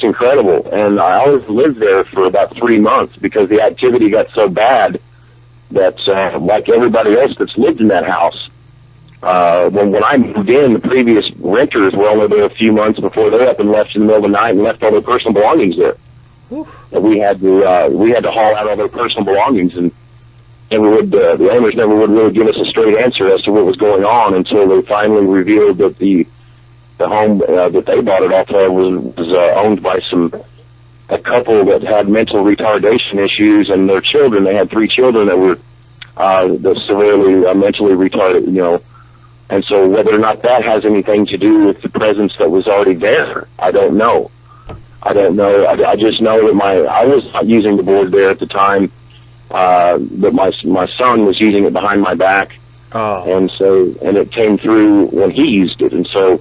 incredible. And I always lived there for about 3 months because the activity got so bad that, like everybody else that's lived in that house, when I moved in, the previous renters were only there a few months before they up and left in the middle of the night and left all their personal belongings there. And we had to haul out all their personal belongings, and the owners never would really give us a straight answer as to what was going on until they finally revealed that the home that they bought it off of was owned by a couple that had mental retardation issues, and their children. They had 3 children that were severely mentally retarded, you know. And so whether or not that has anything to do with the presence that was already there, I don't know. I just know that I was not using the board there at the time, but my son was using it behind my back. Oh. And it came through when he used it. And so,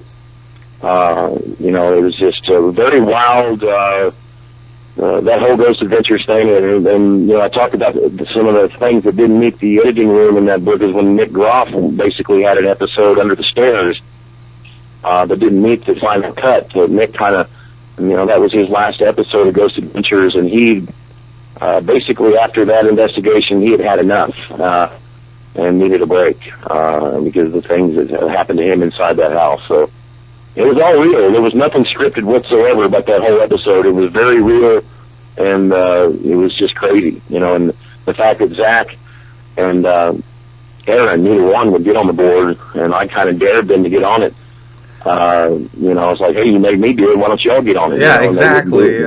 you know, it was just a very wild, that whole Ghost Adventures thing. And, you know, I talked about some of the things that didn't meet the editing room in that book is when Nick Groff basically had an episode Under the Stairs, that didn't meet the final cut. So Nick kind of, you know, that was his last episode of Ghost Adventures, and he, basically after that investigation, he had enough, and needed a break, because of the things that happened to him inside that house. So it was all real. There was nothing scripted whatsoever about that whole episode. It was very real, and it was just crazy, you know. And the fact that Zach and Aaron, neither one would get on the board, and I kind of dared them to get on it. You know, I was like, hey, you made me do it, why don't y'all get on it? Yeah, you know? exactly.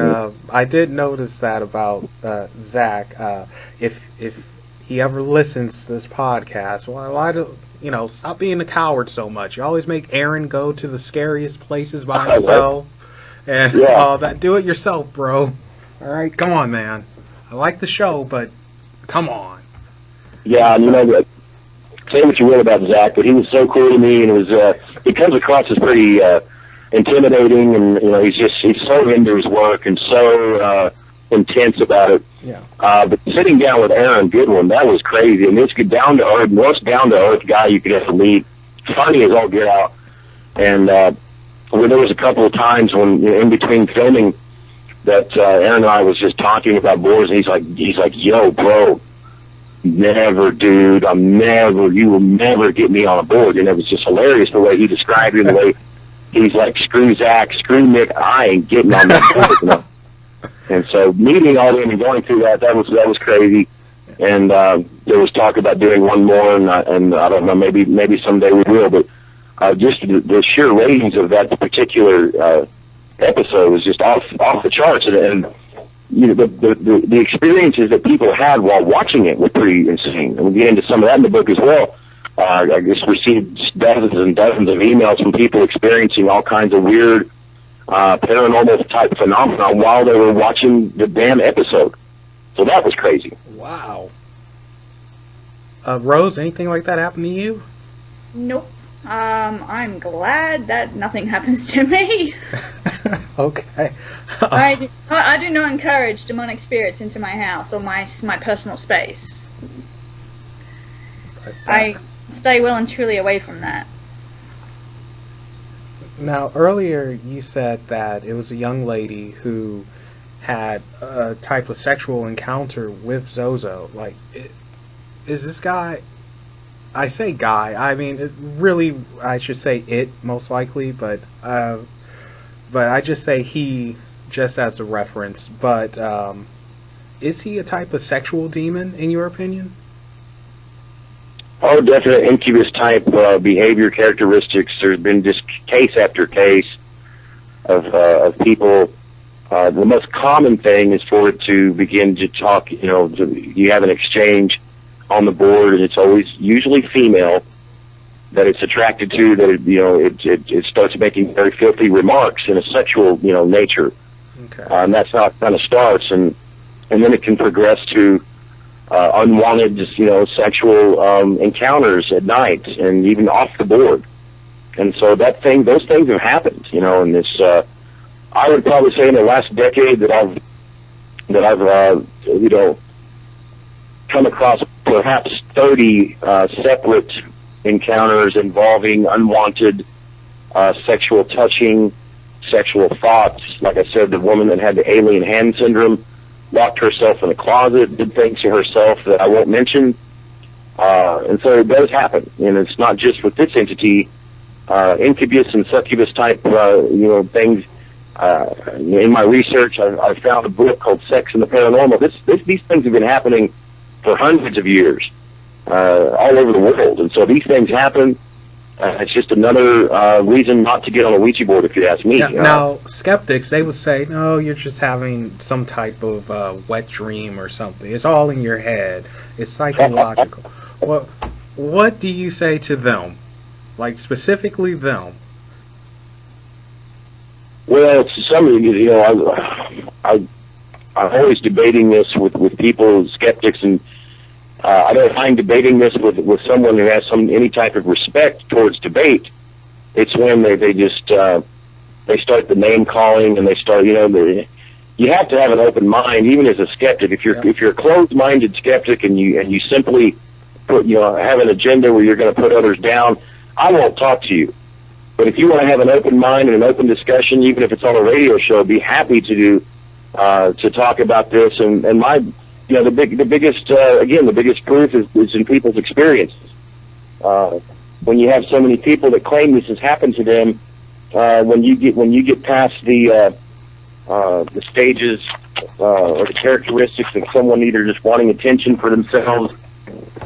I did notice that about Zach. If he ever listens to this podcast, why do you know? Stop being a coward so much. You always make Aaron go to the scariest places by himself, and that. Do it yourself, bro. All right, come on, man. I like the show, but come on. Yeah, you know, say what you will about Zach, but he was so cool to me, and it was he comes across as pretty intimidating, and you know, he's so into his work and so intense about it. Yeah. But sitting down with Aaron Goodwin, that was crazy. And it's down to earth, most down to earth guy you could ever meet. Funny as all get out. And when there was a couple of times when, you know, in between filming that Aaron and I was just talking about boards, and he's like, yo, bro, never, dude, you will never get me on a board. And it was just hilarious the way he described it, the way he's like, screw Zach, screw Nick, I ain't getting on that board, you know. And so meeting all them and going through that was crazy. And there was talk about doing one more, and I don't know, maybe someday we will. But just the sheer ratings of that particular episode was just off the charts, and you know, the experiences that people had while watching it were pretty insane. And we get into some of that in the book as well. I just received dozens and dozens of emails from people experiencing all kinds of weird paranormal type phenomena while they were watching the damn episode. So that was crazy. Wow. Rose, anything like that happen to you? Nope. I'm glad that nothing happens to me. Okay. I do not encourage demonic spirits into my house or my personal space. I stay well and truly away from that. Now, earlier you said that it was a young lady who had a type of sexual encounter with Zozo. Like, is this guy... I say guy, I mean, really, I should say it, most likely, but I just say he, just as a reference. But is he a type of sexual demon, in your opinion? Oh, definite incubus type behavior characteristics. There's been just case after case of people. The most common thing is for it to begin to talk. You know, you have an exchange on the board, and it's always usually female that it's attracted to. That it starts making very filthy remarks in a sexual nature. Okay. And that's how it kind of starts, and then it can progress to unwanted, sexual encounters at night and even off the board. And so those things have happened, in this. I would probably say in the last decade that I've come across perhaps 30 separate encounters involving unwanted sexual touching, sexual thoughts. Like I said, the woman that had the alien hand syndrome locked herself in a closet, did things to herself that I won't mention. And so it does happen. And it's not just with this entity. Incubus and succubus type, things. In my research, I found a book called Sex and the Paranormal. These things have been happening for hundreds of years, all over the world. And so these things happen. It's just another reason not to get on a Ouija board, if you ask me. Now, skeptics, they would say, no, you're just having some type of wet dream or something. It's all in your head. It's psychological. What do you say to them? Like, specifically them? Well, it's something, I'm always debating this with people, skeptics, and I don't mind debating this with someone who has any type of respect towards debate. It's when they just they start the name calling, and they start, you have to have an open mind, even as a skeptic. If you're a closed-minded skeptic and you simply have an agenda where you're going to put others down, I won't talk to you. But if you want to have an open mind and an open discussion, even if it's on a radio show, I'd be happy to talk about this. And my, the biggest proof is in people's experiences. When you have so many people that claim this has happened to them, when you get past the stages or the characteristics of someone either just wanting attention for themselves,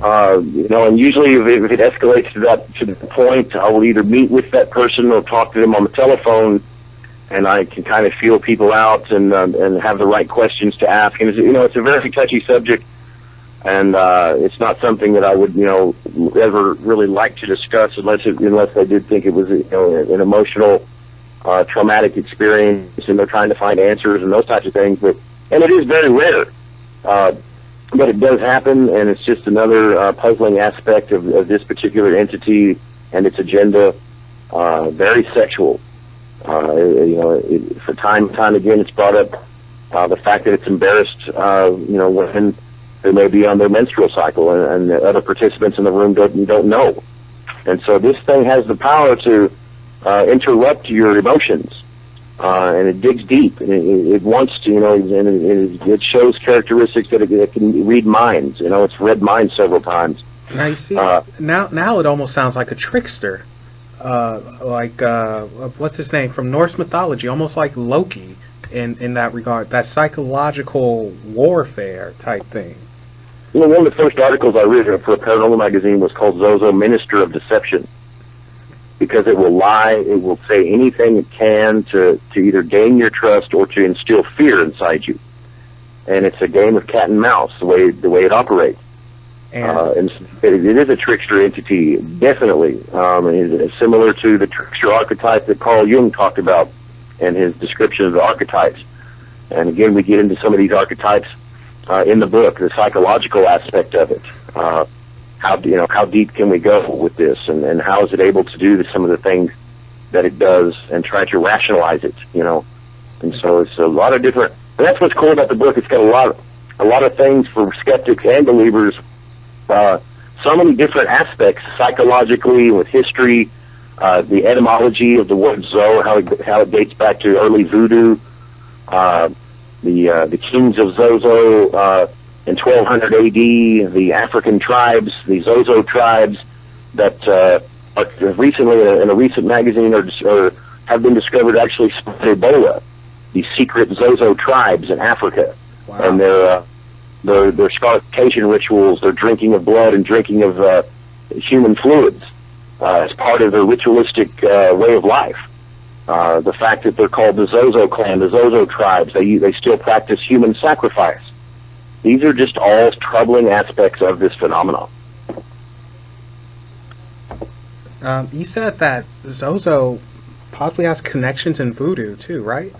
and usually if it escalates to the point, I will either meet with that person or talk to them on the telephone, and I can kind of feel people out and have the right questions to ask. And it's a very touchy subject, and it's not something that I would ever really like to discuss unless I did think it was an emotional, traumatic experience, and they're trying to find answers and those types of things. And it is very rare. But it does happen, and it's just another puzzling aspect of this particular entity and its agenda. Very sexual. For time and time again, it's brought up the fact that it's embarrassed, when they may be on their menstrual cycle, and the other participants in the room don't know. And so this thing has the power to interrupt your emotions. And it digs deep, and it wants to, and it shows characteristics that it can read minds. It's read minds several times. Now you see, now it almost sounds like a trickster, what's his name from Norse mythology, almost like Loki in that regard, that psychological warfare type thing. One of the first articles I read for a paranormal magazine was called Zozo, Minister of Deception. Because it will lie, it will say anything it can to either gain your trust or to instill fear inside you. And it's a game of cat and mouse, the way it operates. And it is a trickster entity, definitely. It's similar to the trickster archetype that Carl Jung talked about in his description of the archetypes. And again, we get into some of these archetypes in the book, the psychological aspect of it. How deep can we go with this, and how is it able to do some of the things that it does, and try to rationalize it, And so it's a lot of different. And that's what's cool about the book. It's got a lot of things for skeptics and believers. So many different aspects psychologically, with history, the etymology of the word Zo, how it dates back to early voodoo, the kings of Zozo. In 1200 AD, the African tribes, the Zozo tribes, that are recently in a recent magazine or have been discovered actually spread Ebola. These secret Zozo tribes in Africa, wow. And their scarification rituals, their drinking of blood and drinking of human fluids as part of their ritualistic way of life. The fact that they're called the Zozo clan, the Zozo tribes, they still practice human sacrifice. These are just all troubling aspects of this phenomenon. You said that Zozo possibly has connections in voodoo too, right?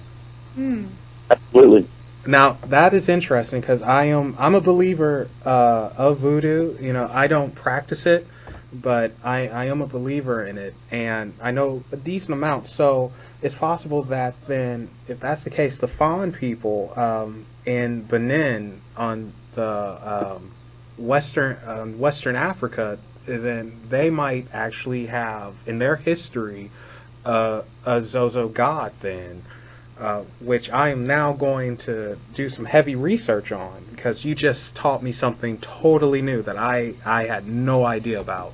Absolutely. Now that is interesting because I'm a believer of voodoo. You know, I don't practice it, but I am a believer in it, and I know a decent amount. So it's possible that then, if that's the case, the Fawn people in Benin on the Western Africa, then they might actually have in their history a Zozo god then. Which I am now going to do some heavy research on because you just taught me something totally new that I had no idea about.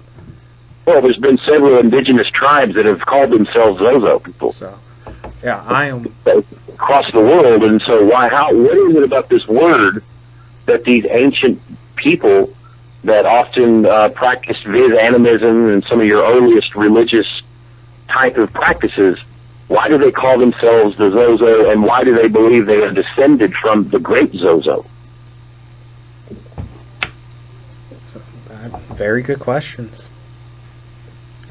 Well, there's been several indigenous tribes that have called themselves Zozo people. So, yeah, I am across the world, and so what is it about this word that these ancient people that often practiced vis animism and some of your earliest religious type of practices? Why do they call themselves the Zozo, and why do they believe they are descended from the great Zozo? So, very good questions.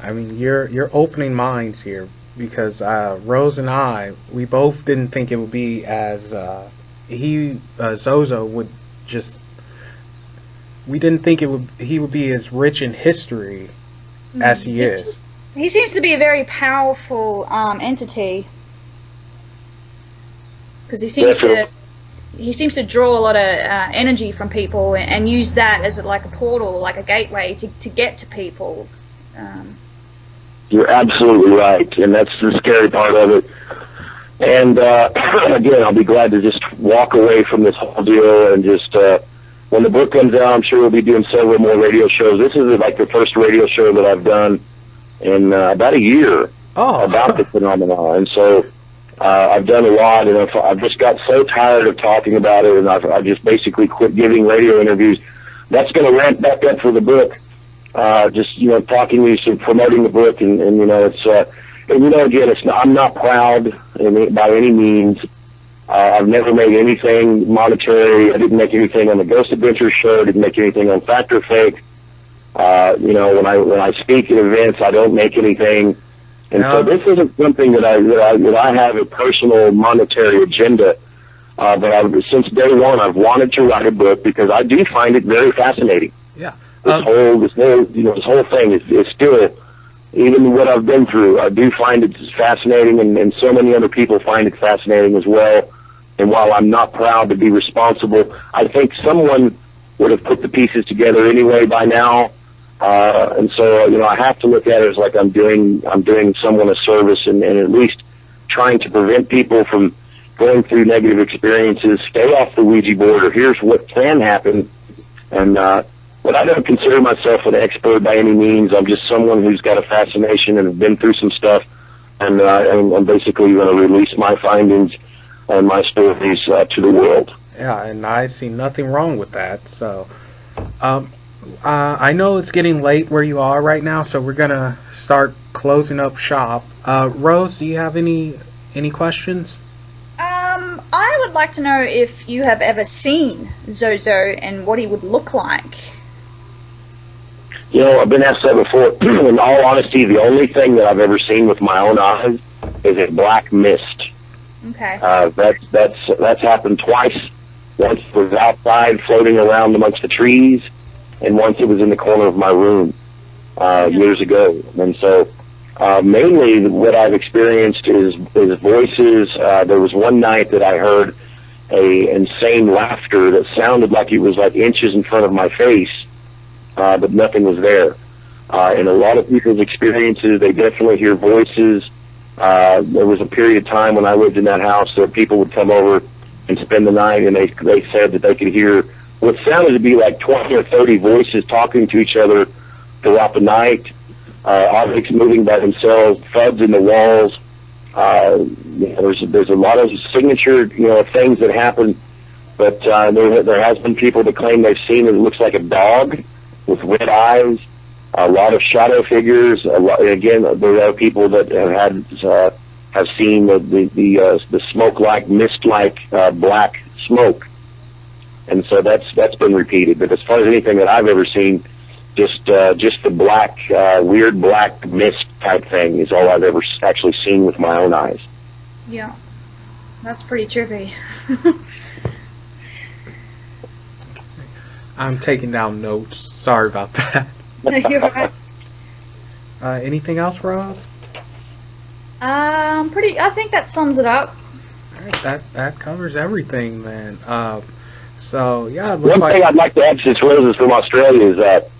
I mean, you're opening minds here because Rose and we both didn't think it would be as Zozo would just. We didn't think he would be as rich in history as he is. He seems to be a very powerful entity because he seems to draw a lot of energy from people and use that as like a portal, like a gateway to get to people. You're absolutely right, and that's the scary part of it. And again, I'll be glad to just walk away from this whole deal and just when the book comes out, I'm sure we'll be doing several more radio shows. This is like the first radio show that I've done in about a year about the phenomenon, and so I've done a lot, and I've just got so tired of talking about it, and I've just basically quit giving radio interviews. That's going to ramp back up for the book, just talking to you, so promoting the book, and it's again, I'm not proud by any means. I've never made anything monetary. I didn't make anything on the Ghost Adventures show. I didn't make anything on Fact or Fake. When I speak at events, I don't make anything, and so this isn't something that I have a personal monetary agenda. But since day one, I've wanted to write a book because I do find it very fascinating. Yeah, this whole thing is still, even what I've been through, I do find it fascinating, and so many other people find it fascinating as well. And while I'm not proud to be responsible, I think someone would have put the pieces together anyway by now. And so, I have to look at it as like I'm doing someone a service and at least trying to prevent people from going through negative experiences, stay off the Ouija board, or here's what can happen. And, but I don't consider myself an expert by any means. I'm just someone who's got a fascination and have been through some stuff. And I'm basically going to release my findings and my stories to the world. Yeah, and I see nothing wrong with that. So, I know it's getting late where you are right now, so we're gonna start closing up shop. Rose, do you have any questions? I would like to know if you have ever seen Zozo and what he would look like. I've been asked that before. In all honesty, the only thing that I've ever seen with my own eyes is a black mist. Okay. That's happened twice. Once it was outside floating around amongst the trees, and once it was in the corner of my room years ago. And so mainly what I've experienced is voices. There was one night that I heard a insane laughter that sounded like it was like inches in front of my face, but nothing was there. In a lot of people's experiences, they definitely hear voices. There was a period of time when I lived in that house that people would come over and spend the night, and they said that they could hear what sounded to be like 20 or 30 voices talking to each other throughout the night, objects moving by themselves, thuds in the walls. There's a lot of signature things that happen, but there has been people that claim they've seen it looks like a dog with red eyes, a lot of shadow figures. Again, there are people that have seen the smoke-like, mist-like black smoke. And so that's been repeated. But as far as anything that I've ever seen, just the black, weird black mist type thing is all I've ever actually seen with my own eyes. Yeah. That's pretty trippy. I'm taking down notes. Sorry about that. You're right. Anything else, Roz? I think that sums it up. All right, that covers everything, then. So yeah, it looks One thing I'd like to add since Rose is from Australia is that,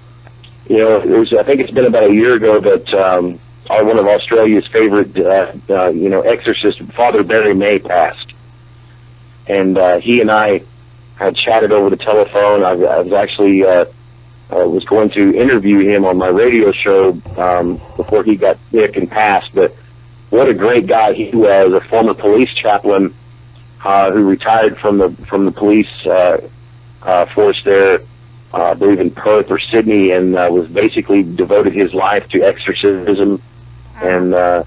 you know, I think it's been about a year ago that one of Australia's favorite, exorcists, Father Barry May, passed, and he and I had chatted over the telephone. I was actually was going to interview him on my radio show before he got sick and passed. But what a great guy he was! A former police chaplain who retired from the police force there, I believe in Perth or Sydney, and was basically devoted his life to exorcism. And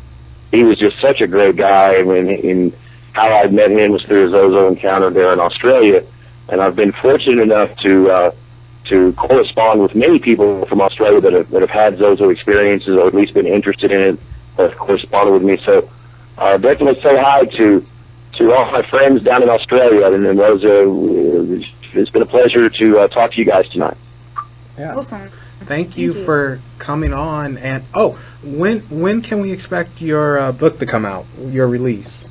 he was just such a great guy. I mean, in how I met him was through a Zozo encounter there in Australia, and I've been fortunate enough to correspond with many people from Australia that have had Zozo experiences, or at least been interested in it, that have corresponded with me. So definitely say hi to all my friends down in Australia, and it's been a pleasure to talk to you guys tonight. Yeah. Awesome. Thank you for coming on. And when can we expect your book to come out? Your release?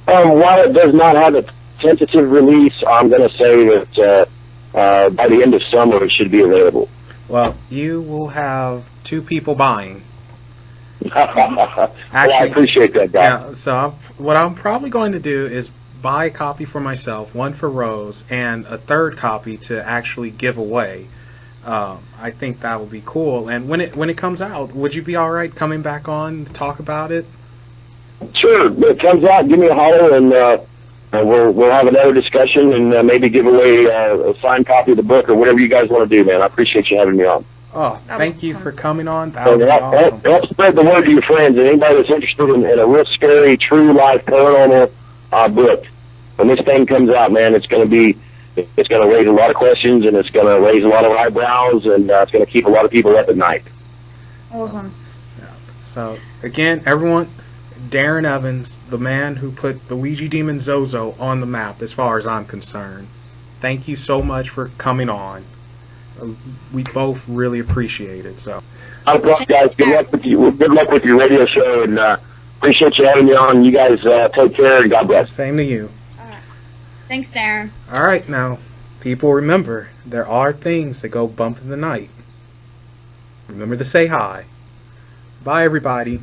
While it does not have a tentative release, I'm going to say that by the end of summer it should be available. Well, you will have 2 people buying. Actually, I appreciate that, guy. Yeah. So what I'm probably going to do is buy a copy for myself, 1 for Rose, and a 3rd copy to actually give away. I think that would be cool. And when it comes out, would you be all right coming back on to talk about it? Sure. When it comes out, give me a holler, and we'll have another discussion, and maybe give away a signed copy of the book or whatever you guys want to do, man. I appreciate you having me on. Oh, thank you for coming on. That would be awesome. Help spread the word to your friends and anybody that's interested in a real scary, true life paranormal book. When this thing comes out, man, it's going to raise a lot of questions, and it's going to raise a lot of eyebrows, and it's going to keep a lot of people up at night. Awesome. Yeah. So again, everyone, Darren Evans, the man who put the Ouija demon Zozo on the map, as far as I'm concerned. Thank you so much for coming on. We both really appreciate it. So, not a problem, guys. Good luck with you. Good luck with your radio show, and appreciate you having me on. You guys take care, and God bless. Same to you. All right. Thanks, Darren. All right, now, people, remember, there are things that go bump in the night. Remember to say hi. Bye, everybody.